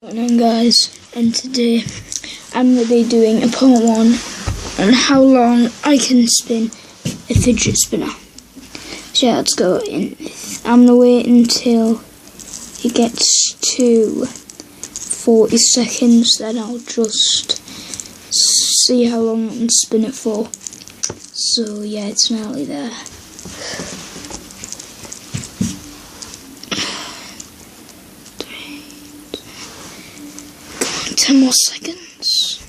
Morning guys, and today I'm going to be doing a part 1 on how long I can spin a fidget spinner. So yeah, let's go in. I'm going to wait until it gets to 40 seconds, then I'll just see how long I can spin it for. So yeah, it's nearly there. 10 more seconds.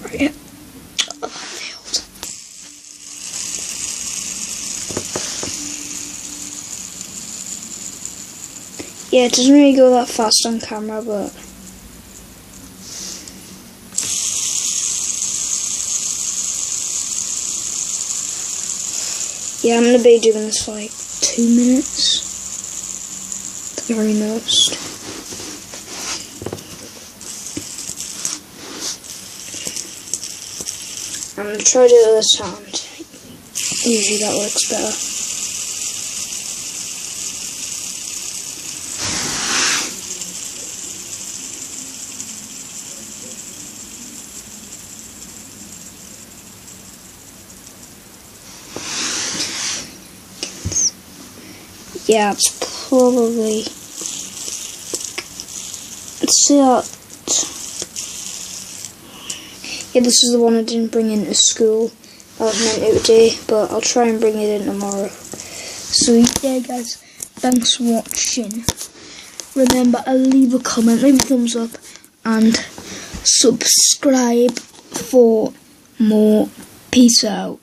Right, yeah. Oh, that failed. Yeah, it doesn't really go that fast on camera, but yeah, I'm going to be doing this for like 2 minutes, at the very most. I'm going to try to do the other sound. Usually that works better. Yeah, it's probably, let's see that. Yeah, this is the one I didn't bring into school. I was meant to today, but I'll try and bring it in tomorrow. So yeah guys, thanks for watching. Remember, leave a comment, leave a thumbs up, and subscribe for more. Peace out.